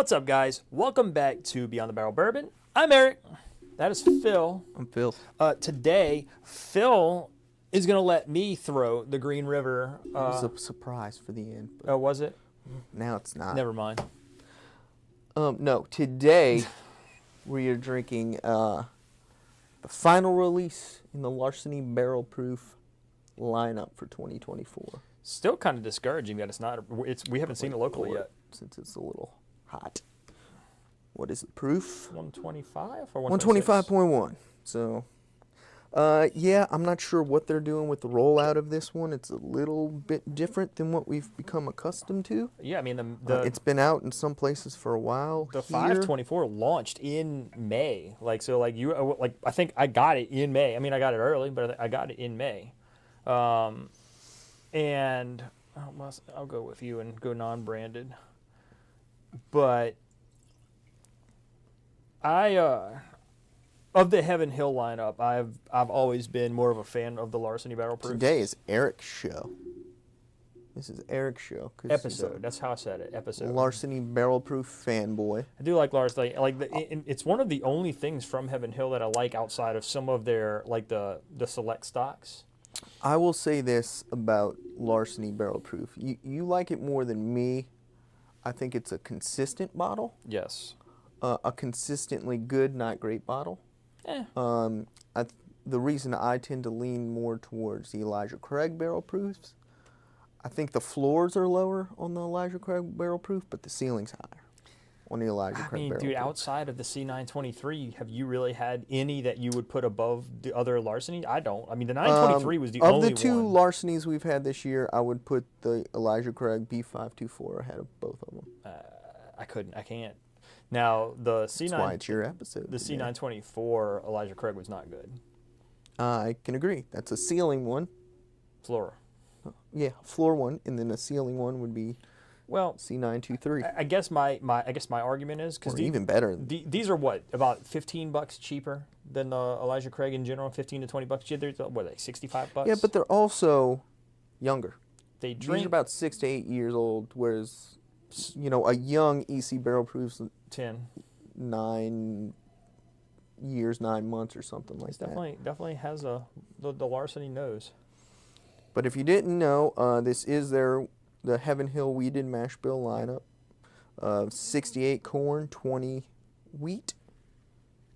What's up, guys? Welcome back to Beyond the Barrel Bourbon. I'm Eric. That is Phil. I'm Phil. Today, Phil is going to let me throw the Green River. It was a surprise for the end. But Oh, was it? now it's not. Never mind. No, today we are drinking the final release in the Larceny Barrel Proof lineup for 2024. Still kind of discouraging that it's not. We haven't seen it locally yet. Since it's a little hot. What is the proof? 125 or 126? 125.1. So, yeah, I'm not sure what they're doing with the rollout of this one. It's a little bit different than what we've become accustomed to. Yeah, I mean It's been out in some places for a while. The 524 launched in May. I think I got it in May. I mean, I got it early, but I got it in May. And I'll go with you and go non-branded. But of the Heaven Hill lineup, I've always been more of a fan of the Larceny Barrel Proof. Today is Eric's show. This is Eric's show. Episode. That's how I said it. Episode. Larceny Barrel Proof fanboy. I do like Larceny. It's one of the only things from Heaven Hill that I like outside of some of their the select stocks. I will say this about Larceny Barrel Proof. You like it more than me. I think it's a consistent bottle. Yes. A consistently good, not great bottle. Eh. The reason I tend to lean more towards the Elijah Craig Barrel Proofs, I think the floors are lower on the Elijah Craig Barrel Proof, but the ceiling's higher on the Elijah Craig Barrel Proof. Outside of the C924, have you really had any that you would put above the other Larceny? I don't. I mean, the 923 was the only one. Of the two Larcenys we've had this year, I would put the Elijah Craig B524 ahead of both of them. I can't. Now, the C9... That's why it's your episode. The C924 Elijah Craig was not good. I can agree. That's a ceiling one. Floor. Yeah, floor one, and then a ceiling one would be C923. I guess my argument is because even better. These are what, about $15 cheaper than the Elijah Craig in general. 15 to $20 cheaper. What are they, $65? Yeah, but they're also younger. They These drink are about 6 to 8 years old, whereas a young EC Barrel Proof's 10, 9 years, 9 months, or something like that. Definitely has the Larceny nose. But if you didn't know, this is the Heaven Hill Weeded Mash Bill lineup. 68 corn, 20 wheat,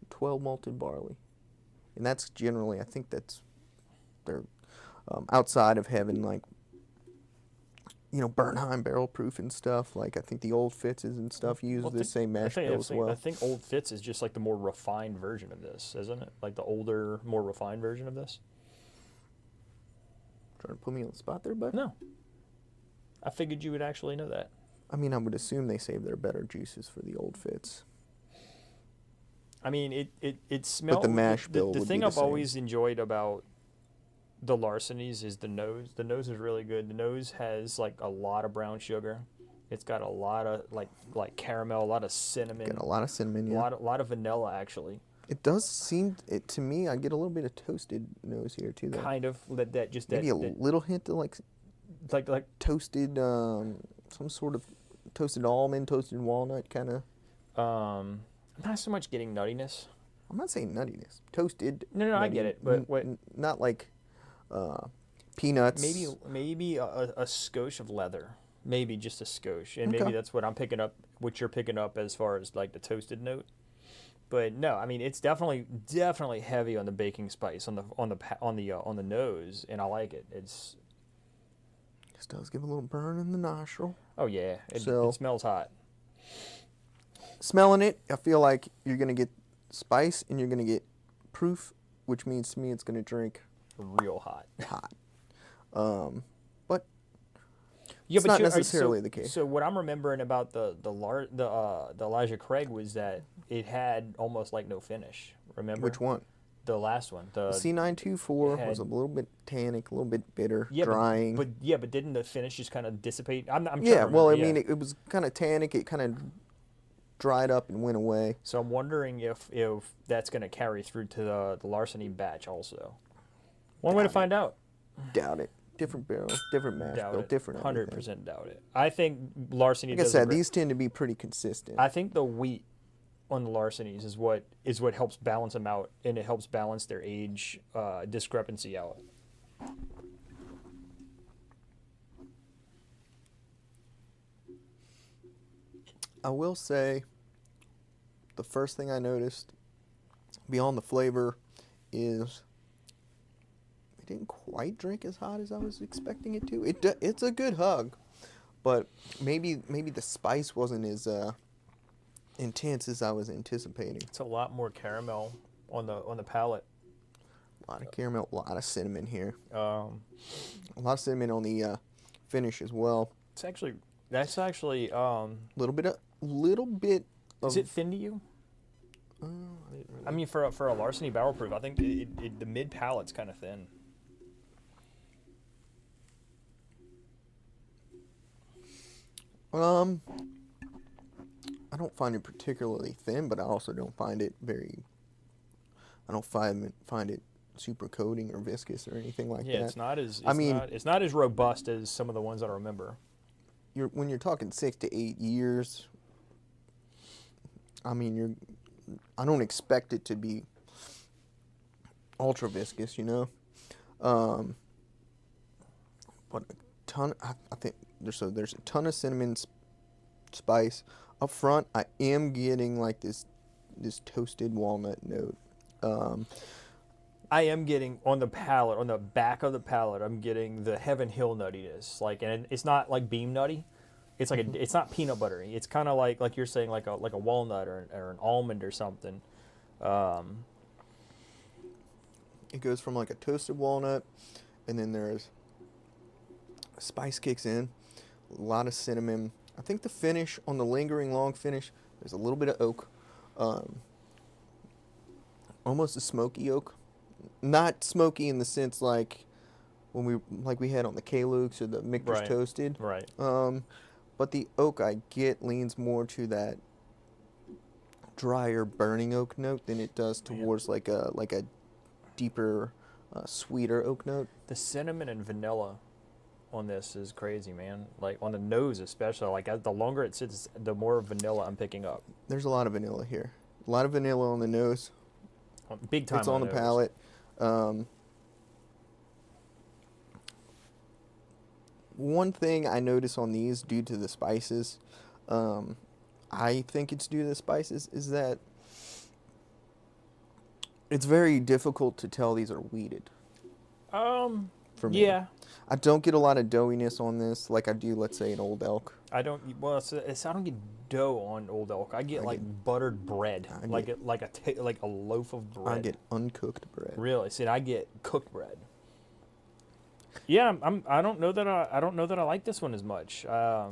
12 malted barley. And that's generally, I think they're outside of Heaven, Bernheim Barrel Proof and stuff. I think the Old Fitz's and stuff use the same mash bill as well. I think Old Fitz is just the more refined version of this, isn't it? The older, more refined version of this. Trying to put me on the spot there, bud? No. I figured you would actually know that. I mean, I would assume they save their better juices for the Old Fitz. I mean, it smells... But the mash bill The would thing be the I've same. always enjoyed about the Larcenys is the nose. The nose is really good. The nose has a lot of brown sugar. It's got a lot of like caramel, a lot of cinnamon. Get a lot of cinnamon, yeah. A lot of vanilla, actually. It does seem, to me, I get a little bit of toasted nose here too. Though. Kind of Maybe a little hint of like toasted, some sort of toasted almond, toasted walnut kind of. Not so much getting nuttiness. I'm not saying nuttiness. Toasted. No, I get it, but not like peanuts. Maybe a skosh of leather. Maybe just a skosh, and Okay. maybe that's what I'm picking up. What you're picking up as far as the toasted note. But no, I mean it's definitely heavy on the baking spice on the nose, and I like it. This does give a little burn in the nostril. Oh yeah, it smells hot. Smelling it, I feel like you're gonna get spice and you're gonna get proof, which means to me it's gonna drink real hot. But yeah, it's not necessarily the case. So what I'm remembering about the Elijah Craig was that it had almost no finish. Remember? Which one? The last one. The C924 was a little bit tannic, a little bit bitter, drying. But didn't the finish just kind of dissipate? I'm well, I mean, it was kind of tannic. It kind of dried up and went away. So I'm wondering if that's going to carry through to the Larceny batch also. One way to find out. Doubt it. different barrel, different mash Doubt bill, it. different everything. 100% doubt it. I think Larceny Like I does a said, great- these tend to be pretty consistent. I think the wheat on the Larcenys is what helps balance them out, and it helps balance their age discrepancy out. I will say, the first thing I noticed, beyond the flavor, is it didn't quite drink as hot as I was expecting it to. It's a good hug, but maybe the spice wasn't as intense as I was anticipating. It's a lot more caramel on the palate. A lot of caramel, a lot of cinnamon here. Um, A lot of cinnamon on the finish as well. that's actually. Little bit of. Is it thin to you? I mean, for a Larceny barrel proof, I think the mid palate's kind of thin. I don't find it particularly thin, but I also don't find it very. I don't find it super coating or viscous or anything like that. Yeah, it's not as. It's not as robust as some of the ones that I remember. When you're talking 6 to 8 years, I mean, I don't expect it to be ultra viscous, you know. But a ton. I think there's a ton of cinnamon spice up front. I am getting like this toasted walnut note. I am getting on the palate, on the back of the palate, I'm getting the Heaven Hill nuttiness. And it's not like beam nutty. It's like it's not peanut buttery. It's kind of like you're saying, like a walnut or an almond or something. It goes from like a toasted walnut, and then there's spice kicks in, a lot of cinnamon. I think the finish on the lingering long finish, there's a little bit of oak, almost a smoky oak. Not smoky in the sense like when we had on the K-Lukes or the Michter's Right. Toasted. Right. But the oak I get leans more to that drier burning oak note than it does towards like a deeper, sweeter oak note. The cinnamon and vanilla on this is crazy, man. Like on the nose especially. Like the longer it sits, the more vanilla I'm picking up. There's a lot of vanilla here. A lot of vanilla on the nose. Big time. It's on the nose. palate. One thing I notice on these due to the spices, I think it's due to the spices, is that it's very difficult to tell these are wheated. For me. Yeah. I don't get a lot of doughiness on this like I do, let's say, an Old Elk. I don't. Well, I don't get dough on Old Elk. I get buttered bread, like a loaf of bread. I get uncooked bread. Really? See, I get cooked bread. Yeah, I don't know that I like this one as much. I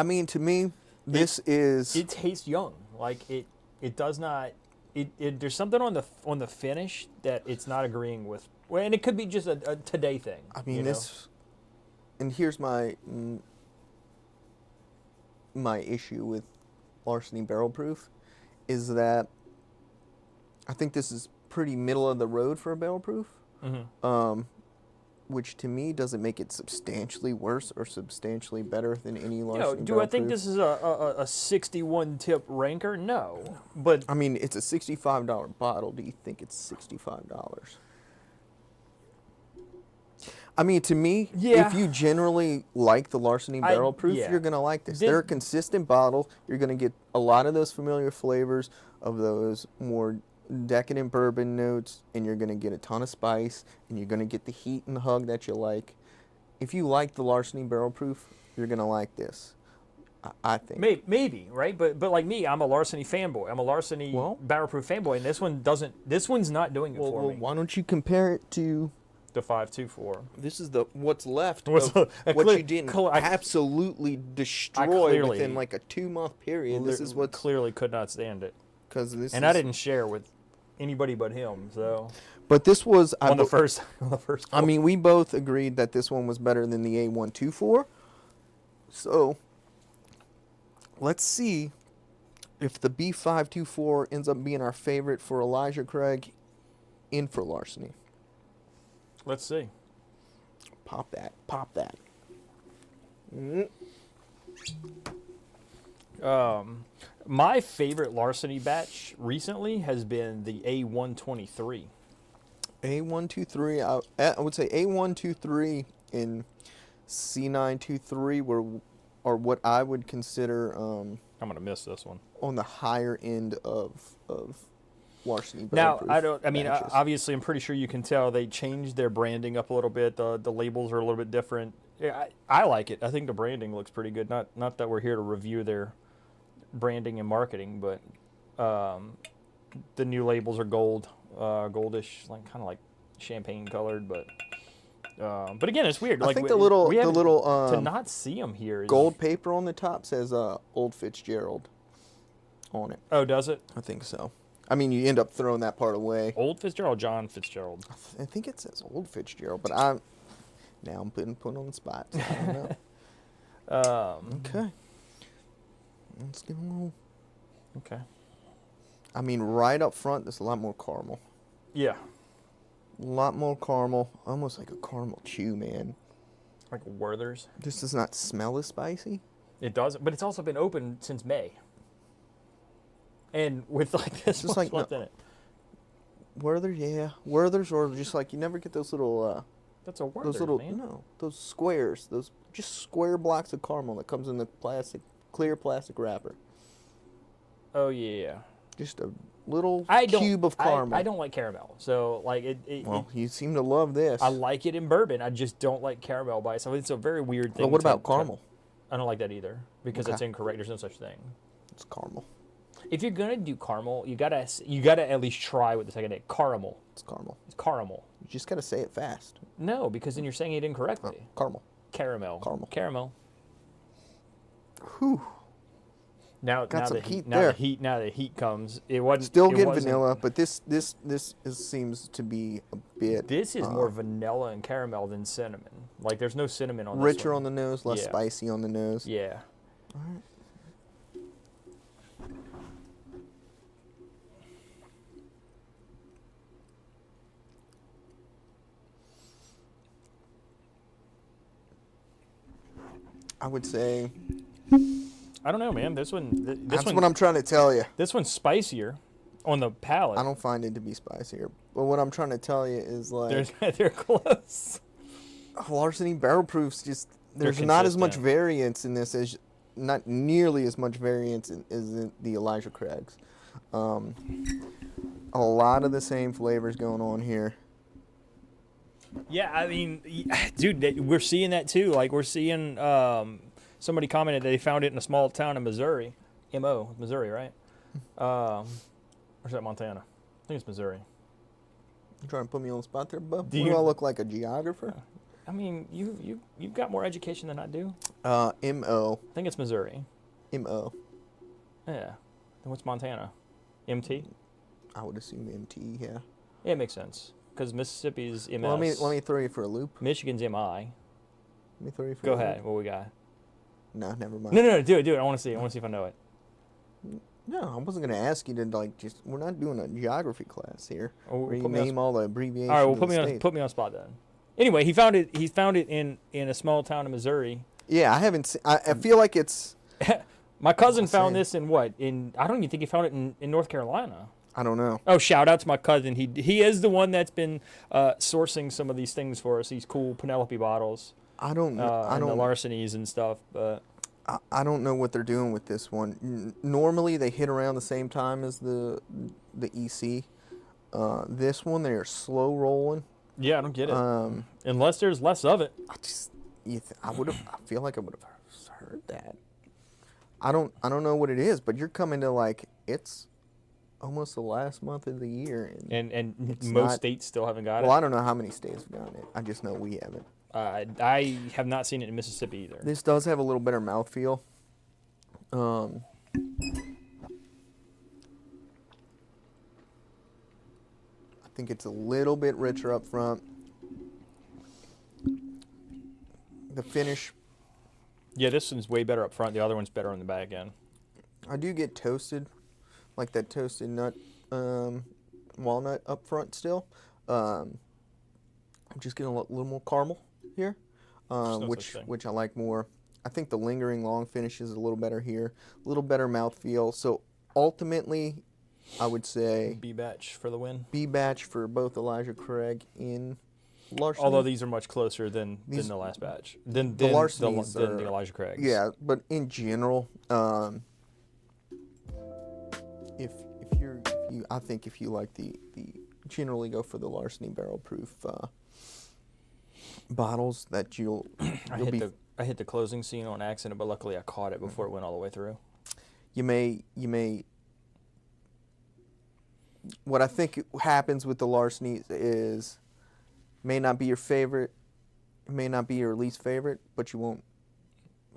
mean, to me, this is. It tastes young. Like it does not. There's something on the finish that it's not agreeing with. Well, and it could be just a today thing. I mean, this. And here's my issue with Larceny Barrel Proof, is that I think this is pretty middle of the road for a barrel proof. Mm-hmm. Which to me doesn't make it substantially worse or substantially better than any Larceny do barrel I think proof. this is a 61 tip ranker? No, but I mean, it's a $65 bottle. Do you think it's $65? I mean, to me, Yeah. if you generally like the Larceny Barrel Proof, you're going to like this. They're a consistent bottle. You're going to get a lot of those familiar flavors of those more decadent bourbon notes, and you're going to get a ton of spice, and you're going to get the heat and the hug that you like. If you like the Larceny Barrel Proof, you're going to like this, I think. maybe, right? But like me, I'm a Larceny fanboy. I'm a Larceny barrel proof fanboy, and this one doesn't. This one's not doing it for me. Why don't you compare it to The 524. This is what's left What's of the- what you didn't absolutely destroy within like a 2-month period. This is what clearly could not stand it. And I didn't share with anybody but him. So. But this was on the first. I mean, we both agreed that this one was better than the A124. So let's see if the B524 ends up being our favorite for Elijah Craig in for Larceny. Let's see. Pop that. Pop that. Mm. My favorite Larceny batch recently has been the A123. A123. I would say A123 and C924 are what I would consider I'm gonna miss this one. on the higher end of Larceny. Now, I mean, batches. obviously, I'm pretty sure you can tell they changed their branding up a little bit. The labels are a little bit different. Yeah, I like it. I think the branding looks pretty good. Not that we're here to review their branding and marketing, but the new labels are gold, goldish, like kind of like champagne colored. But again, it's weird. I Like, think the little to not see them here is, gold paper on the top says Old Fitzgerald on it. Oh, does it? I think so. I mean, you end up throwing that part away. Old Fitzgerald, John Fitzgerald. I think it says Old Fitzgerald, but now I'm put on the spot. So I don't know. Okay. Let's get a little. Okay. I mean, right up front, there's a lot more caramel. Yeah. A lot more caramel. Almost like a caramel chew, man. Like Werther's. This does not smell as spicy. It doesn't, but it's also been open since May. And with like this Just much like left in it. Werther's, yeah. Werther's, or just like you never get those little. That's a Werther's, Those little man. no, those squares. Those just square blocks of caramel that comes in the clear plastic wrapper. Oh yeah. Just a little Cube cube of caramel. I don't like caramel, so like Well, you seem to love this. I like it in bourbon. I just don't like caramel by itself. It's a very weird thing. But what about caramel? I don't like that either because Okay. it's incorrect. There's no such thing. It's caramel. If you're gonna do caramel, you gotta at least try with the second name. Caramel. It's caramel. It's caramel. You just gotta say it fast. No, because then you're saying it incorrectly. Caramel. Caramel. Caramel. Caramel. Whew. Now Got some the heat now there. the heat comes. It wasn't Still it get wasn't- vanilla, but this seems to be a bit. This is more vanilla and caramel than cinnamon. Like there's no cinnamon on this richer one. on the nose, less Yeah. spicy on the nose. Yeah. All right. I would say I don't know, man. This one. This that's one. what I'm trying to tell you. This one's spicier on the palate. I don't find it to be spicier, but what I'm trying to tell you is like They're close. Larceny barrel proofs. Just there's not as much consistent. variance in this as not nearly as much variance as in the Elijah Craigs. A lot of the same flavors going on here. Yeah, I mean, dude, we're seeing that too. Like we're seeing somebody commented that they found it in a small town in Missouri. Missouri, right? Or is that Montana? I think it's Missouri. You trying to put me on the spot there, bub? Do Do you- I look like a geographer? I mean, you've got more education than I do. M-O. I think it's Missouri. M-O. Yeah. Then what's Montana? MT? I would assume M-T, yeah. Yeah, it makes sense. Because Mississippi's MS. Well, let me throw you for a loop. Michigan's MI. Let me throw you for Go a loop. ahead. What we got? No, never mind. No, do it. I want to see. I want to see if I know it. No, I wasn't going to ask you to, like, just... We're not doing a geography class here. Oh, Where you put me on name all the abbreviations All right, well, of put the me on state. put me on spot then. Anyway, he found it in a small town in Missouri. Yeah, I haven't seen... I feel like it's... My cousin I'll found say. this in what? I don't even think he found it in North Carolina. I don't know. Oh, shout out to my cousin. He is the one that's been sourcing some of these things for us. These cool Penelope bottles. I don't know. And the Larcenies and stuff. But I don't know what they're doing with this one. Normally, they hit around the same time as the EC. This one, they are slow rolling. yeah, I don't get it. Unless there's less of it. I feel like I would have heard that. I don't know what it is, but you're coming to like it's almost the last month of the year, And it's most not- states still haven't got well, it. I don't know how many states have gotten it. I just know we haven't. I have not seen it in Mississippi either. This does have a little better mouthfeel. I think it's a little bit richer up front. The finish, Yeah, this one's way better up front. The other one's better on the back end. I do get toasted, like that toasted nut, walnut up front still. I'm just getting a little more caramel here, no which such thing. which I like more. I think the lingering long finish is a little better here, a little better mouthfeel. So ultimately, I would say B batch for the win. B batch for both Elijah Craig in Larceny. Although these are much closer than the last batch. Than the the Larcenys than the are- Elijah Craigs. Yeah, but in general, I think if you like the generally go for the Larceny barrel proof bottles, that you'll I hit the closing scene on accident, but luckily I caught it before it went all the way through. you may what I think happens with the Larceny is may not be your favorite, may not be your least favorite, but you won't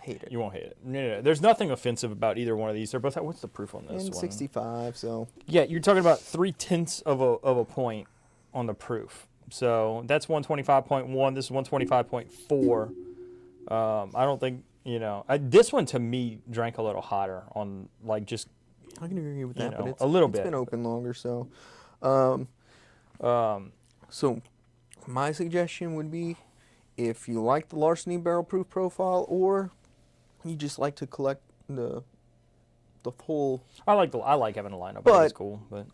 hate it. You won't hate it. No. There's nothing offensive about either one of these. They're both. What's the proof on this And one? 65, so Yeah, you're talking about 0.3 of a point on the proof. So that's 125.1. This is 125.4. I don't think this one to me drank a little hotter on like just I can agree with that, but it's a little it's bit. been open longer, so so my suggestion would be if you like the Larceny barrel proof profile or you just like to collect the full. I like having a lineup. I But- think it's cool, but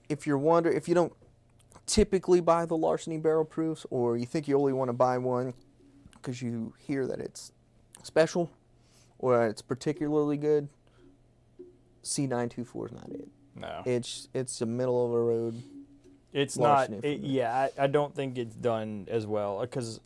If you don't typically buy the Larceny barrel proofs, or you think you only want to buy one because you hear that it's special or it's particularly good, C924 is not it. no, It's a middle of the road. it's Larceny not. for me. Yeah, I don't think it's done as well because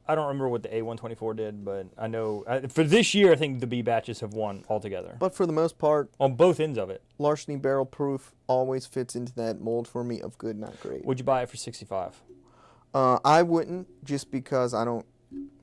I don't remember what the A124 did, but I know for this year I think the B batches have won altogether But for the most part, on both ends of it. Larceny barrel proof always fits into that mold for me of good, not great. Would you buy it for 65? I wouldn't, just because I don't.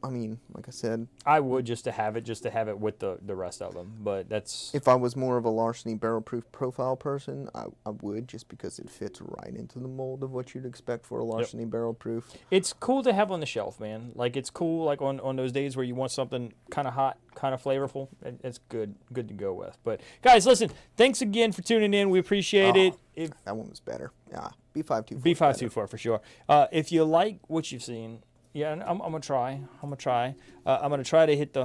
I mean, like I said, I would just to have it with the rest of them, but that's if I was more of a Larceny barrel proof profile person, I would, just because it fits right into the mold of what you'd expect for a Larceny barrel proof. it's cool to have on the shelf, man. Like it's cool, like on those days where you want something kind of hot, kind of flavorful. It's good to go with. But guys, listen, thanks again for tuning in. We appreciate it. If That one was better. Yeah, B524. B524 for sure. If you like what you've seen, yeah, I'm gonna try. I'm gonna try to hit the.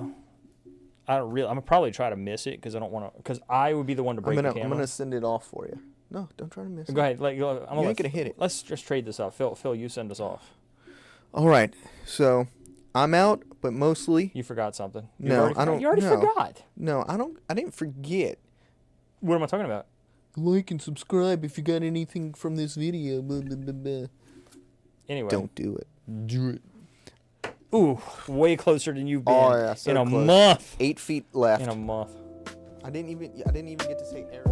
I'm gonna probably try to miss it because I don't want to. Because I would be the one to break the camera. I'm gonna send it off for you. No, don't try to miss it. Go ahead. I'm ain't gonna hit it. Let's just trade this off. Phil, you send us off. All right, so I'm out, but mostly. You forgot something. I don't. You already no. forgot. No, I don't. I didn't forget. What am I talking about? Like and subscribe if you got anything from this video. Blah, blah, blah, blah. Anyway. Don't do it. do it. Ooh, way closer than you've been Oh, yeah, so in a close. month. 8 feet left. In a month. I didn't even get to say Eric.